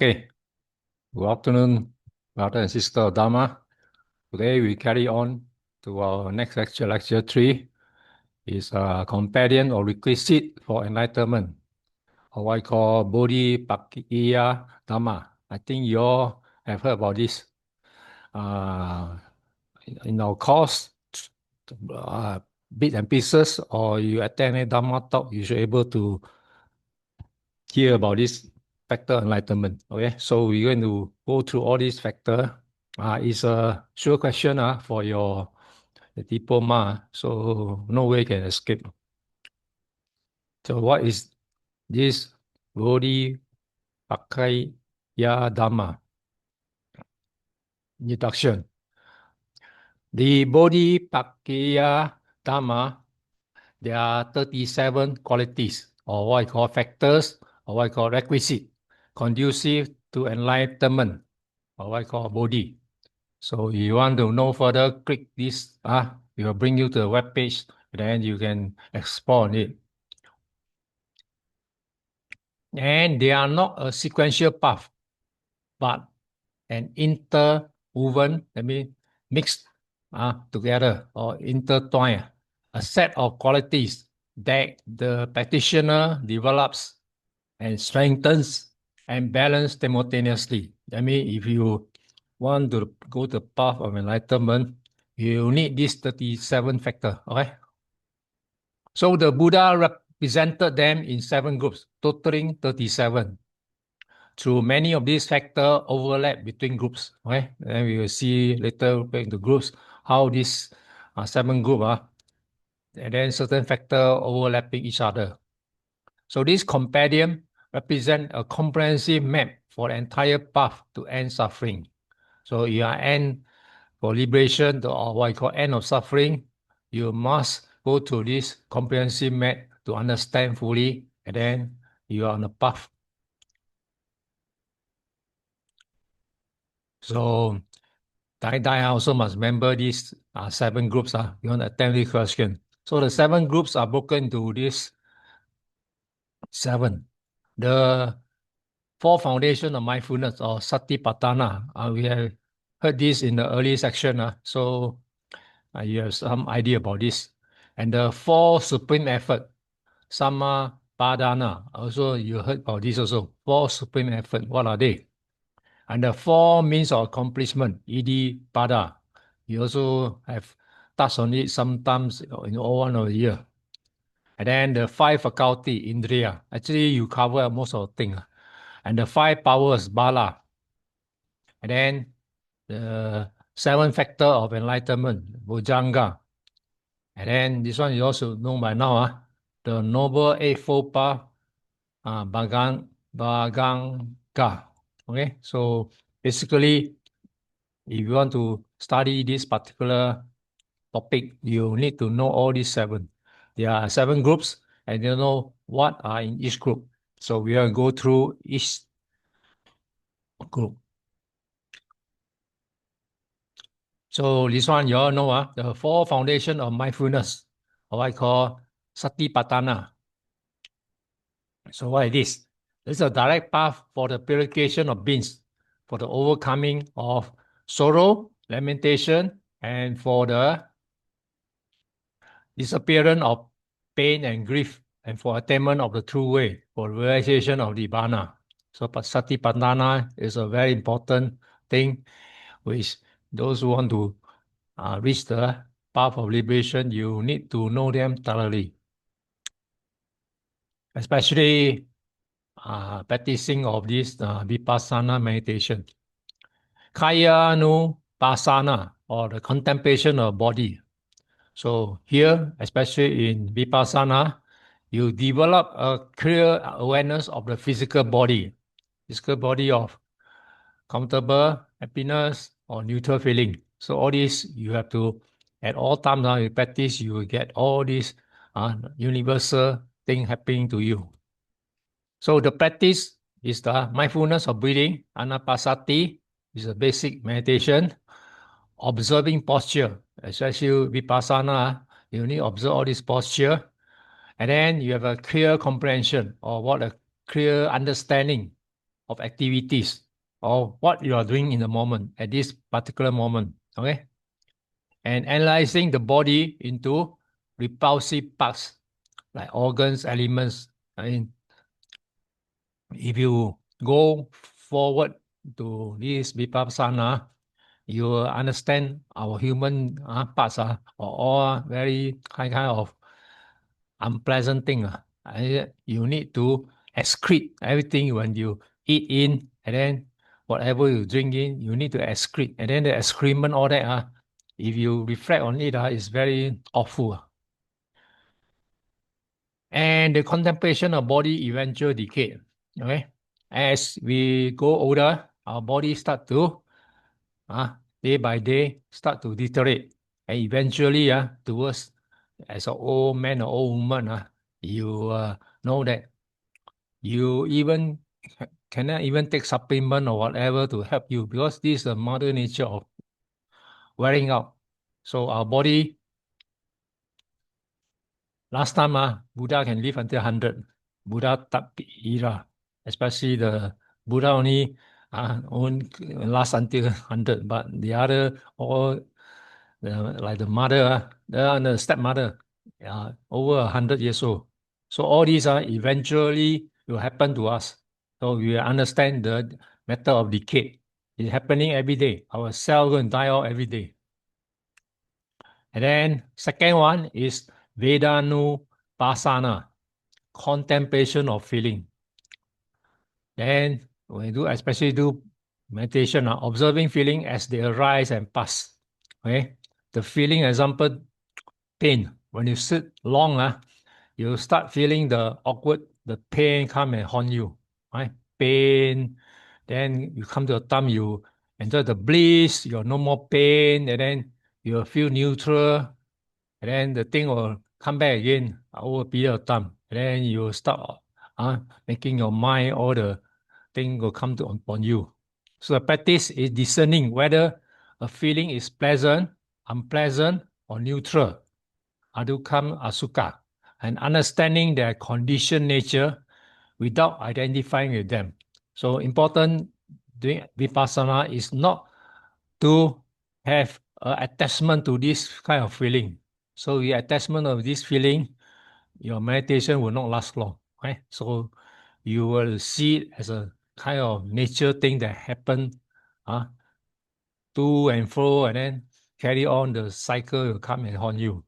Okay, good afternoon, brother and sister of Dharma. Today we carry on to our next lecture, lecture 3, is a Compendium of Requisites for Enlightenment, or what I call Bodhipakkhiya Dhamma. I think you all have heard about this. In our course, bits and pieces, or you attend a Dhamma talk, you should be able to hear about this factor enlightenment. Okay, so we're going to go through all these factors. It's a sure question for your diploma, so no way can escape. So what is this Bodhipakkhiya Dhamma? Introduction. The Bodhipakkhiya Dhamma, there are 37 qualities, or what I call factors, or what I call requisite, conducive to enlightenment, or what I call Bodhi. So if you want to know further, click this. It will bring you to the web page. Then you can explore on it. And they are not a sequential path, but an interwoven, that means mixed together or intertwined, a set of qualities that the practitioner develops and strengthens and balance simultaneously. That means if you want to go the path of enlightenment, you need these 37 factors. Okay. So the Buddha represented them in 7 groups, totaling 37. Through many of these factors overlap between groups. Okay. Then we will see later in the groups how these 7 groups and then certain factors overlapping each other. So this compendium represents a comprehensive map for the entire path to end suffering. So you are end for liberation, or what I call end of suffering, you must go through this comprehensive map to understand fully, and then you are on the path. So I also must remember these 7 groups. You want to attempt this question. So the 7 groups are broken into this 7. The 4 foundation of mindfulness, or Satipatthana. We have heard this in the early section. So you have some idea about this. And the 4 supreme effort, Samapadana. Also, you heard about this also. 4 supreme effort, what are they? And the 4 means of accomplishment, Iddhipada. You also have touched on it sometimes in all one of the year. And then the 5 faculty, Indriya. Actually, you cover most of the things. And the 5 powers, Bala. And then the 7 factor of enlightenment, Bojjhanga. And then this one you also know by now, the Noble Eightfold Path, Bhaganga. Okay, so basically, if you want to study this particular topic, you need to know all these 7. There are 7 groups, and you know what are in each group. So we will go through each group. So this one you all know, the 4 foundation of mindfulness, or what I call Satipatthana. So what is this? It's a direct path for the purification of beings, for the overcoming of sorrow, lamentation, and for the disappearance of pain and grief, and for attainment of the true way, for realization of Nibbana. So Satipatthana is a very important thing, which those who want to reach the path of liberation, you need to know them thoroughly. Especially practicing of this vipassana meditation. Kayanupassana, or the contemplation of body. So here, especially in vipassana, you develop a clear awareness of the physical body of comfortable, happiness, or neutral feeling. So all this you have to, at all times you practice, you will get all these universal thing happening to you. So the practice is the mindfulness of breathing, anapanasati, is a basic meditation, observing posture, especially vipassana, you need to observe all this posture, and then you have a clear comprehension, or what a clear understanding of activities or what you are doing in the moment, at this particular moment, okay? And analyzing the body into repulsive parts like organs, elements. I mean, if you go forward to this Vipassana, you will understand our human parts are all very kind of unpleasant thing. You need to excrete everything when you eat in, and then whatever you drink in, you need to excrete. And then the excrement, all that, if you reflect on it, it's very awful. And the contemplation of body eventual decay. Okay, as we go older, our body start to day by day start to deteriorate, and eventually towards as an old man or old woman you know that you even cannot even take supplement or whatever to help you, because this is the mother nature of wearing out. So our body, last time Buddha can live until 100. Buddha era, especially the Buddha only last until 100, but the other all like the mother, the stepmother, over 100 years old. So all these eventually will happen to us. So we understand the matter of decay. It's happening every day. Our cell going to die out every day. And then second one is Vedanupasana, contemplation of feeling. Then when you do, especially do meditation, observing feeling as they arise and pass. Okay, the feeling, example, pain. When you sit long, you start feeling the awkward, the pain come and haunt you. Right, pain. Then you come to a time you enjoy the bliss. You're no more pain, and then you feel neutral. And then the thing will come back again over a period of time. And then you start making your mind, all the thing will come to upon you. So the practice is discerning whether a feeling is pleasant, unpleasant, or neutral. Adukam Asuka, and understanding their conditioned nature without identifying with them. So important doing Vipassana is not to have attachment to this kind of feeling. So the attachment of this feeling, your meditation will not last long. Right? So you will see it as a kind of nature thing that happen to and fro, and then carry on the cycle will come and haunt you.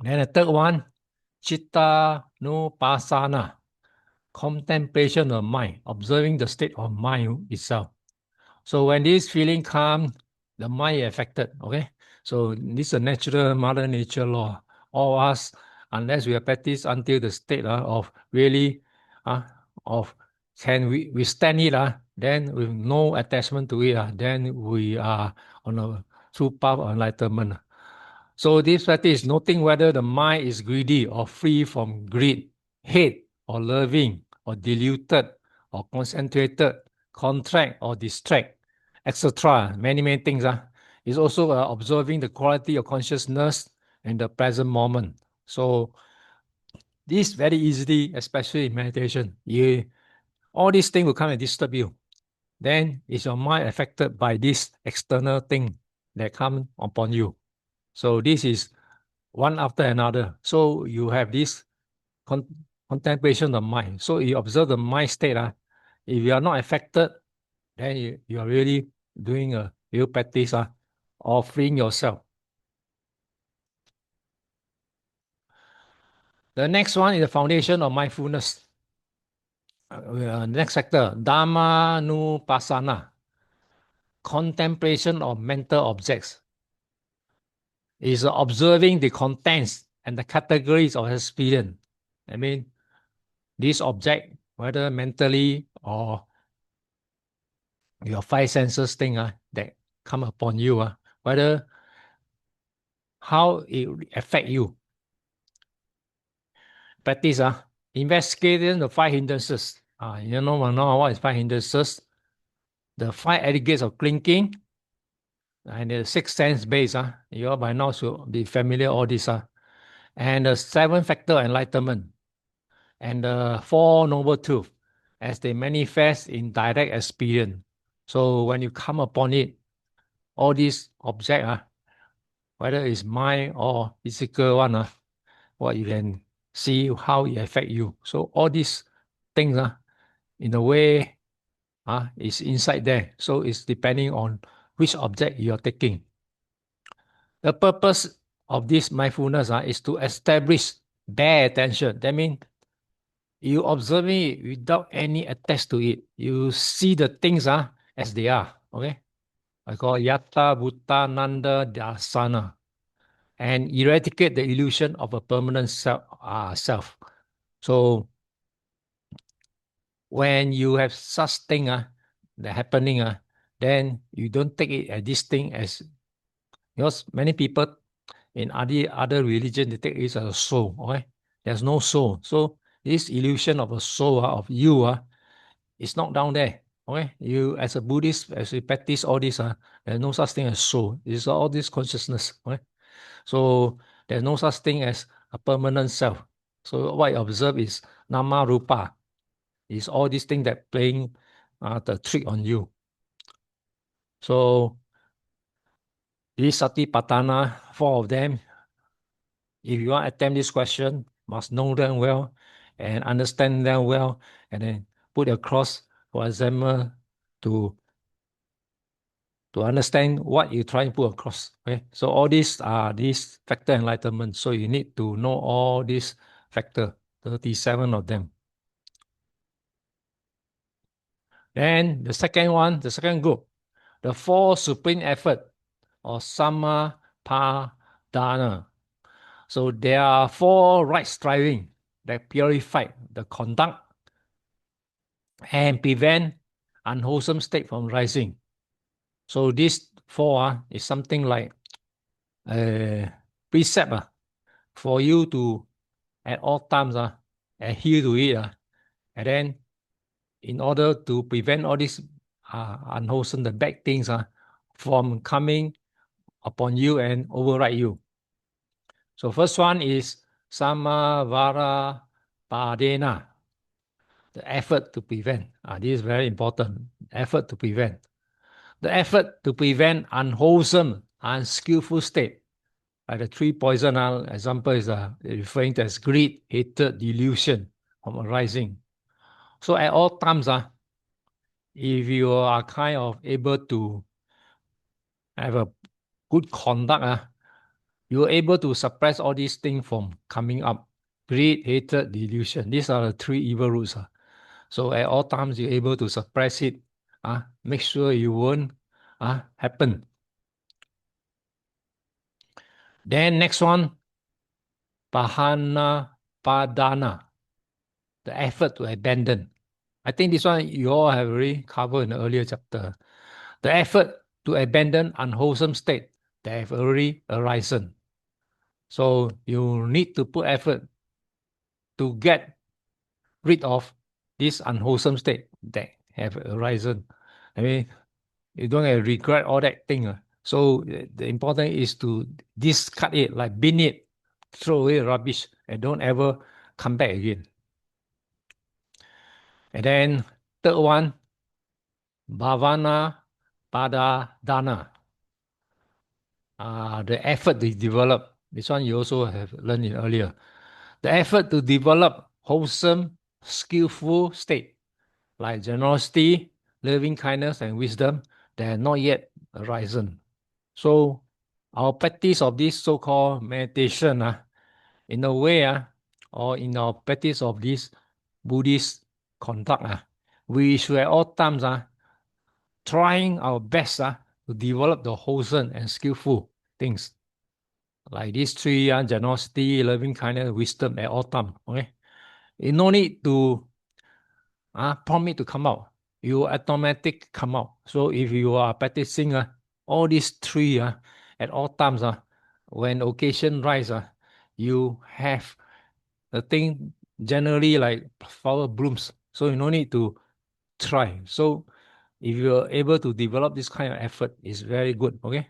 Then the third one, Chitta Nupasana, contemplation of mind, observing the state of mind itself. So when this feeling comes, the mind is affected, okay? So this is a natural mother nature law. All us, unless we have practiced until the state of really, of can we withstand it, then with no attachment to it, then we are on a true path of enlightenment. So this practice is noting whether the mind is greedy or free from greed, hate or loving or diluted or concentrated, contract or distract, etc. Many things. It's also observing the quality of consciousness in the present moment. So this very easily, especially in meditation, all these things will come and disturb you. Then is your mind affected by this external thing that come upon you. So this is one after another. So you have this contemplation of mind. So you observe the mind state. If you are not affected, then you are really doing a real practice of freeing yourself. The next one is the foundation of mindfulness. Next sector, Dhammanupassana, contemplation of mental objects. Is observing the contents and the categories of experience. I mean, this object, whether mentally or your five senses thing that come upon you, whether how it affect you. Practice, investigating the five hindrances. You know what is five hindrances? The five aggregates of clinking and the six sense base. You all by now should be familiar all this. And the seven factor enlightenment and the four noble truths as they manifest in direct experience. So when you come upon it, all these objects, whether it's mind or physical one, what you can see how it affect you. So all these things, in a way, is inside there. So it's depending on which object you're taking. The purpose of this mindfulness is to establish bare attention. That means you observe it without any attach to it. You see the things as they are. Okay. I call Yatta, Bhuta, Nanda, Dasana. And eradicate the illusion of a permanent self. So when you have such thing that happening, then you don't take it as this thing as, because many people in other religion they take it as a soul. Okay, there's no soul. So this illusion of a soul of you is not down there. Okay, you as a Buddhist, as you practice all this, there's no such thing as soul. It's all this consciousness. Okay, so there's no such thing as a permanent self. So what I observe is nama rupa. Is all these things that playing the trick on you. So these satipatthana, four of them, if you want to attempt this question, must know them well and understand them well, and then put across, for example, to understand what you try to put across. Okay, so all these are these factor enlightenment. So you need to know all these factor, 37 of them. Then the second one, the second group, the four supreme effort or Samapadana. So there are four right striving that purify the conduct and prevent unwholesome state from rising. So this four is something like a precept for you to at all times adhere to it. And then in order to prevent all these unwholesome, the bad things from coming upon you and override you. So first one is Samavara Padena, the effort to prevent. This is very important. Effort to prevent. The effort to prevent unwholesome, unskillful state. Like the three poison example is referring to as greed, hatred, delusion from arising. So at all times, if you are kind of able to have a good conduct, you're able to suppress all these things from coming up. Greed, hatred, delusion. These are the three evil roots. So at all times, you're able to suppress it. Make sure you won't happen. Then next one, Pahana Padana, the effort to abandon. I think this one you all have already covered in the earlier chapter. The effort to abandon unwholesome state that have already arisen. So you need to put effort to get rid of this unwholesome state that have arisen. I mean, you don't have regret all that thing. So the important is to discard it, like bin it, throw away rubbish, and don't ever come back again. And then third one, Bhavana Padadana. The effort to develop. This one you also have learned it earlier. The effort to develop wholesome, skillful state, like generosity, loving kindness, and wisdom that have not yet arisen. So our practice of this so-called meditation, in a way, or in our practice of this Buddhist conduct, we should at all times trying our best to develop the wholesome and skillful things. Like these three, generosity, loving kindness, wisdom at all time. Okay, you no need to prompt it to come out. You automatic come out. So if you are practicing all these three at all times, when occasion rise, you have the thing generally like flower blooms. So you no need to try. So if you are able to develop this kind of effort, it's very good. Okay.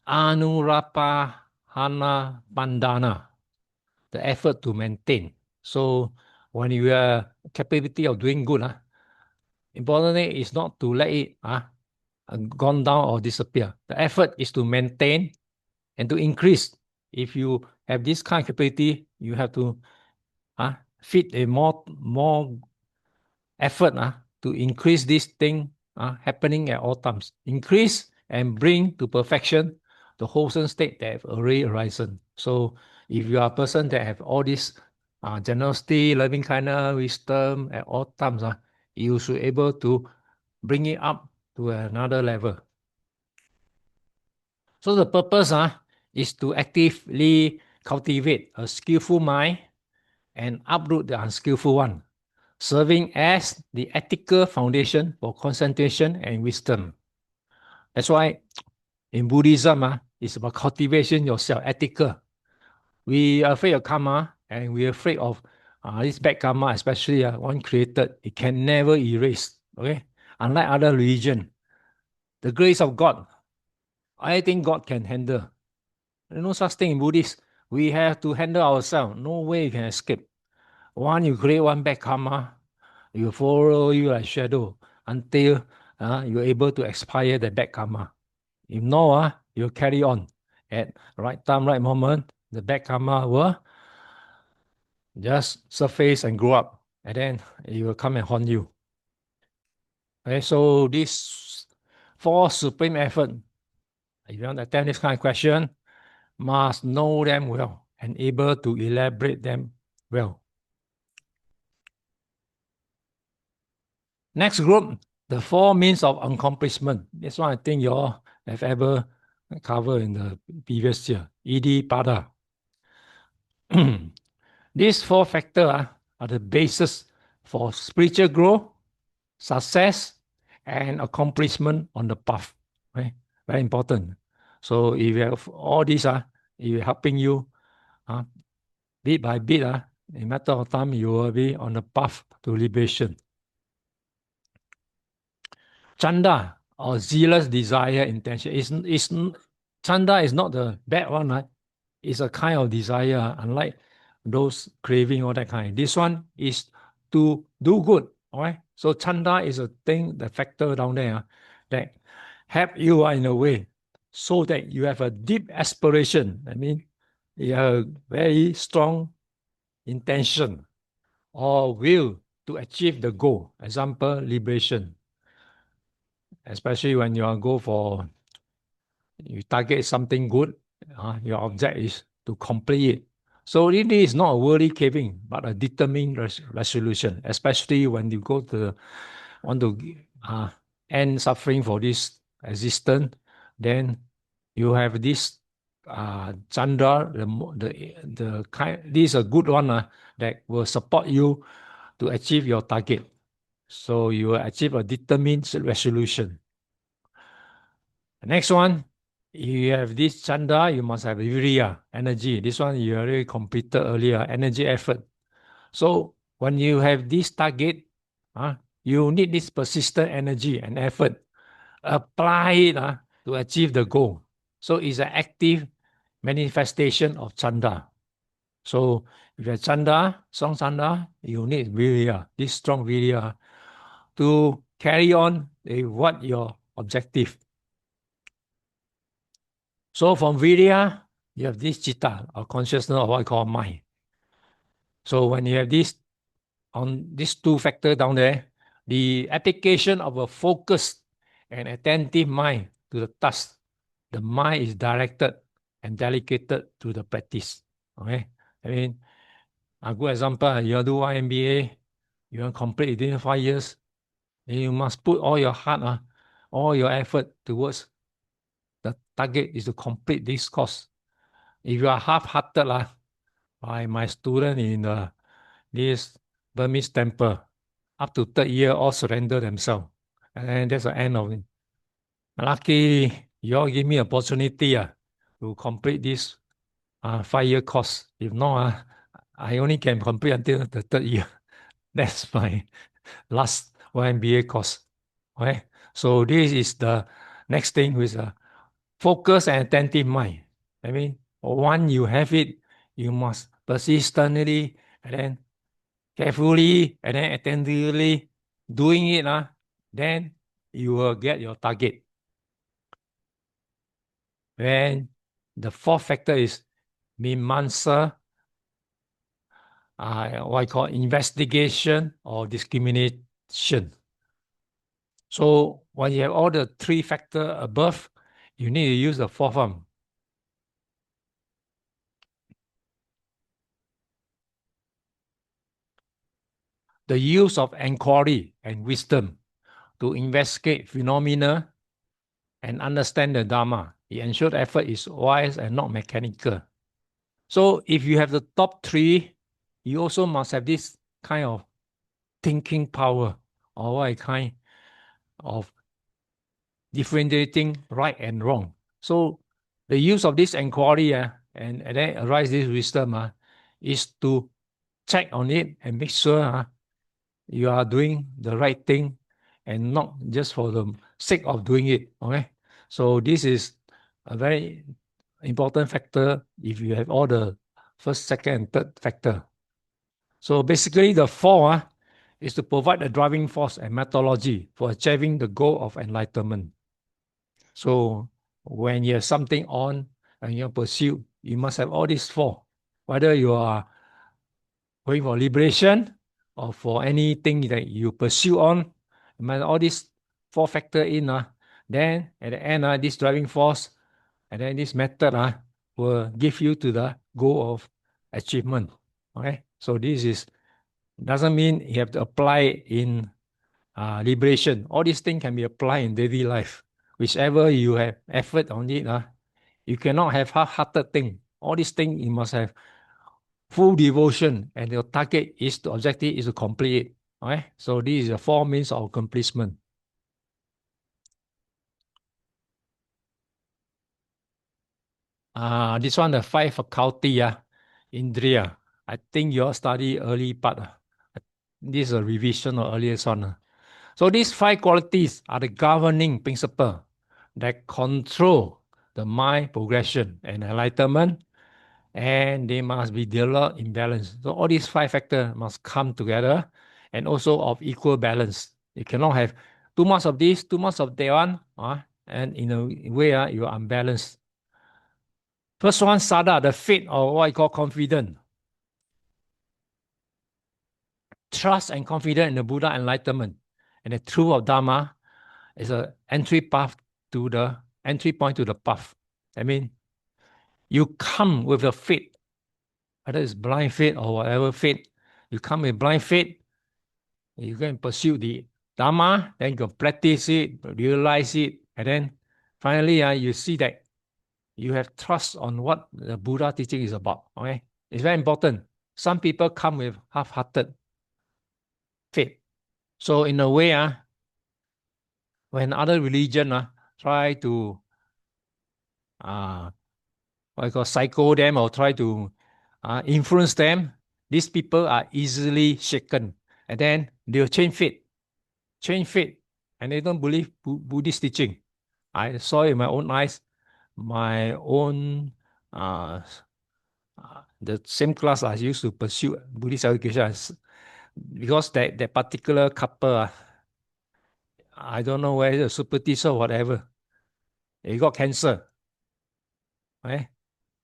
Anurapahana Bandhana, the effort to maintain. So when you have capability of doing good, importantly is not to let it gone down or disappear. The effort is to maintain and to increase. If you have this kind of capability, you have to feed a more effort to increase this thing happening at all times. Increase and bring to perfection the wholesome state that have already arisen. So if you are a person that have all this generosity, loving kindness, wisdom at all times, you should able to bring it up to another level. So the purpose is to actively cultivate a skillful mind and uproot the unskillful one, serving as the ethical foundation for concentration and wisdom. That's why in Buddhism, it's about cultivation yourself, ethical. We are afraid of karma and we're afraid of this bad karma, especially one created, it can never erase. Okay, unlike other religion, the grace of God, I think God can handle. There's no such thing in Buddhist. We have to handle ourselves. No way you can escape. One, you create one bad karma, you follow you like shadow until you're able to expire the bad karma. If no, you carry on. At right time, right moment, the bad karma will just surface and grow up. And then it will come and haunt you. Okay, so this four supreme effort, if you want to attempt this kind of question, must know them well and able to elaborate them well. Next group, the four means of accomplishment. This one I think you all have ever covered in the previous year. ED Pada. These four factors are the basis for spiritual growth, success, and accomplishment on the path. Right? Very important. So if you have all these, it helping you bit by bit, in a matter of time, you will be on the path to liberation. Chanda or zealous desire intention is chanda is not the bad one, right? It's a kind of desire, unlike those craving all that kind. This one is to do good. All right. So chanda is a thing, the factor down there that help you in a way so that you have a deep aspiration. I mean, you have a very strong intention or will to achieve the goal. Example, liberation. Especially when you go for, you target something good, your object is to complete it. So it is not a worldly craving, but a determined resolution, especially when you want to end suffering for this existence, then you have this Chandra, the kind, this is a good one that will support you to achieve your target. So you will achieve a determined resolution. The next one, you have this Chanda, you must have Viriya, energy. This one you already completed earlier, energy effort. So when you have this target, you need this persistent energy and effort. Apply it to achieve the goal. So it's an active manifestation of Chanda. So if you have Chanda, strong Chanda, you need Viriya, this strong Viriya to carry on what your objective. So from Virya, you have this Chitta, or consciousness of what I call mind. So when you have this, on these two factors down there, the application of a focused and attentive mind to the task, the mind is directed and dedicated to the practice. Okay, I mean, a good example, you do YMBA, you want to complete within 5 years, you must put all your heart, all your effort towards the target is to complete this course. If you are half-hearted, by my student in this Burmese temple, up to third year, all surrender themselves. And that's the end of it. Lucky you all give me opportunity to complete this 5-year course. If not, I only can complete until the third year. That's my last YMBA course. Okay? So this is the next thing with a focus and attentive mind. I mean, once you have it, you must persistently and then carefully and then attentively doing it, then you will get your target. Then the fourth factor is mimamsa, what I call investigation or discrimination. So when you have all the three factors above, you need to use the fourth one. The use of inquiry and wisdom to investigate phenomena and understand the Dharma. It ensures effort is wise and not mechanical. So if you have the top three, you also must have this kind of thinking power or what kind of differentiating right and wrong. So the use of this inquiry and then arise this wisdom is to check on it and make sure you are doing the right thing and not just for the sake of doing it. Okay. So this is a very important factor if you have all the first, second, and third factor. So basically the four is to provide a driving force and methodology for achieving the goal of enlightenment. So when you have something on and you pursue, you must have all these four. Whether you are going for liberation or for anything that you pursue on, you must all these four factor in, then at the end, this driving force and then this method will give you to the goal of achievement. Okay, so this is doesn't mean you have to apply in liberation. All these things can be applied in daily life. Whichever you have effort on it, you cannot have half-hearted thing. All these things you must have full devotion, and your target is the objective is to complete it. Okay, so this is the four means of accomplishment. This one, the five faculty, Indriya. I think you all study early part. This is a revision of earliest one. So these five qualities are the governing principle that control the mind progression and enlightenment, and they must be developed in balance. So all these five factors must come together and also of equal balance. You cannot have too much of this, too much of that one, and in a way you are unbalanced. First one, sada, the faith or what I call confidence. Trust and confidence in the Buddha enlightenment and the truth of Dharma is an entry path to the entry point to the path. I mean, you come with a faith, whether it's blind faith or whatever faith, you come with blind faith, you can pursue the Dharma, then you can practice it, realize it, and then finally you see that you have trust on what the Buddha teaching is about. Okay, it's very important. Some people come with half-hearted faith. So in a way, when other religion try to what I call psycho them or try to influence them, these people are easily shaken, and then they'll change faith, and they don't believe Buddhist teaching. I saw it in my own eyes, my own the same class I used to pursue Buddhist education, because that particular couple, I don't know whether it's superstition or whatever, he got cancer. Right?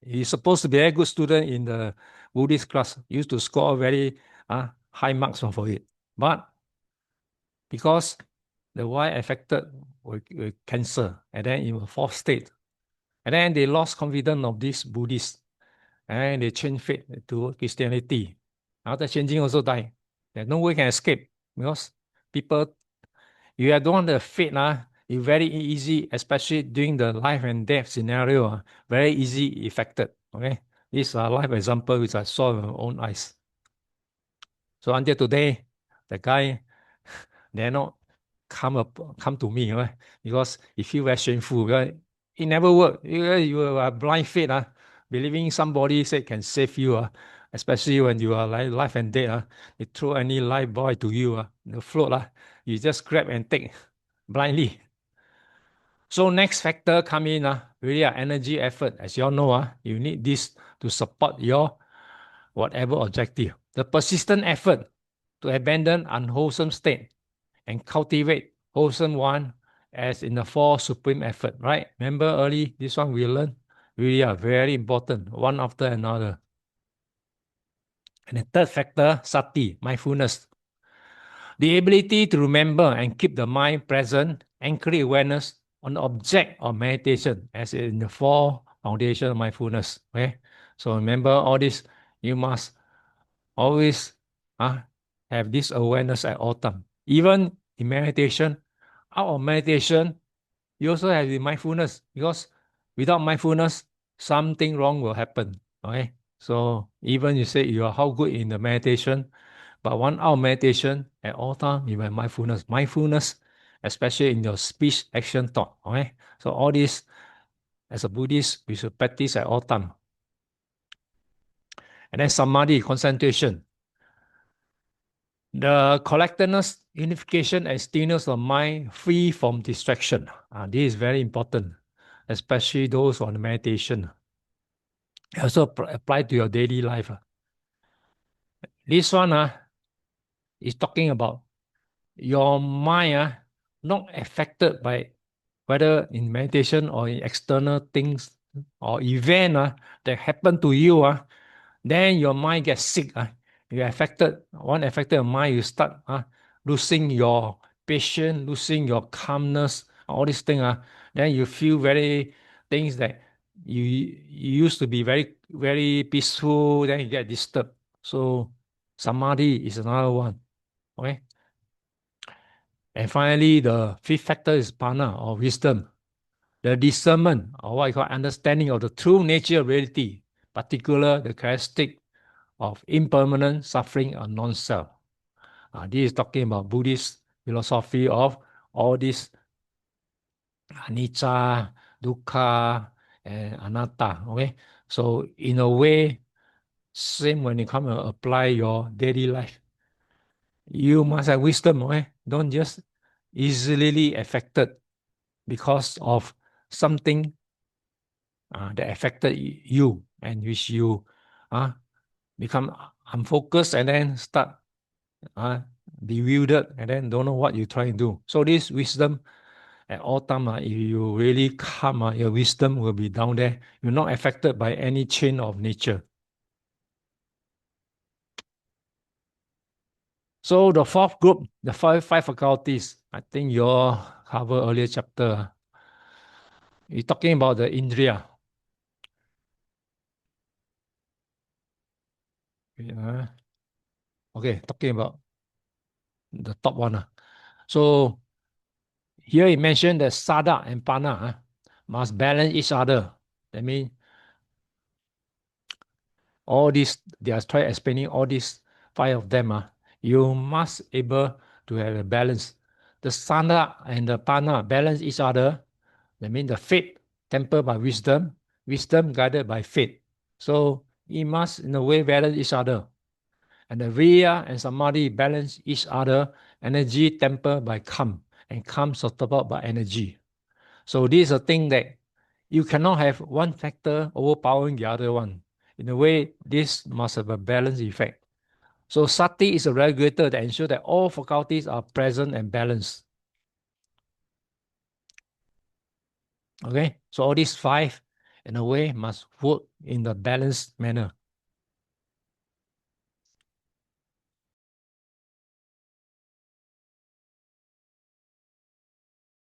He's supposed to be a good student in the Buddhist class. He used to score very high marks for it. But because the wife affected with cancer, and then in a fourth state, and then they lost confidence of this Buddhist, and they changed faith to Christianity. After changing, also die. There's no way can escape because people, you don't want the faith, it's very easy, especially during the life and death scenario, very easy affected. Okay, these are life example which I saw with my own eyes. So until today, the guy dare not come to me, right? Because he feel very shameful. Right? It never worked. You are blind faith, believing somebody said can save you, especially when you are like life and death. They throw any life boy to you, the float, you just grab and take blindly. So next factor come in, really energy, effort. As you all know, you need this to support your whatever objective. The persistent effort to abandon unwholesome state and cultivate wholesome one as in the four supreme effort, right? Remember early, this one we learned, really are very important, one after another. And the third factor, sati, mindfulness. The ability to remember and keep the mind present, anchoring awareness on the object of meditation, as in the four foundation of mindfulness. Okay, so remember all this. You must always have this awareness at all time. Even in meditation, out of meditation, you also have the mindfulness because without mindfulness, something wrong will happen. Okay, so even you say you are how good in the meditation, but 1 hour meditation at all time, you have mindfulness. Mindfulness, especially in your speech, action, thought. Okay, so all this, as a Buddhist, we should practice at all time. And then samadhi, concentration. The collectedness, unification, and stillness of mind free from distraction. This is very important, especially those on meditation. Also apply to your daily life. This one is talking about your mind not affected by whether in meditation or in external things or event that happen to you, then your mind gets sick. You affected, one affected mind, you start losing your patience, losing your calmness, all these things. Then you feel very things that you used to be very, very peaceful, then you get disturbed. So samadhi is another one. Okay. And finally, the fifth factor is pana or wisdom, the discernment or what you call understanding of the true nature of reality, particular the characteristic of impermanent suffering or non-self. This is talking about Buddhist philosophy of all this anicca, dukkha, and anatta. Okay, so in a way, same when you come to apply your daily life, you must have wisdom. Okay, don't just easily affected because of something that affected you and which you become unfocused and then start bewildered and then don't know what you try to do. So this wisdom at all time, if you really calm, your wisdom will be down there. You're not affected by any chain of nature. So the fourth group, the five faculties, I think you all cover earlier chapter. You're talking about the indriya. Okay, talking about the top one. So here he mentioned that sada and pana must balance each other. That means all these, they are trying explaining all these five of them. You must able to have a balance. The sada and the pana balance each other. That means the faith tempered by wisdom, wisdom guided by faith. So it must in a way balance each other. And the viriya and samadhi balance each other, energy tempered by calm, and calm supported by energy. So this is a thing that you cannot have one factor overpowering the other one. In a way, this must have a balance effect. So sati is a regulator that ensures that all faculties are present and balanced. Okay, so all these five, in a way, must work in the balanced manner.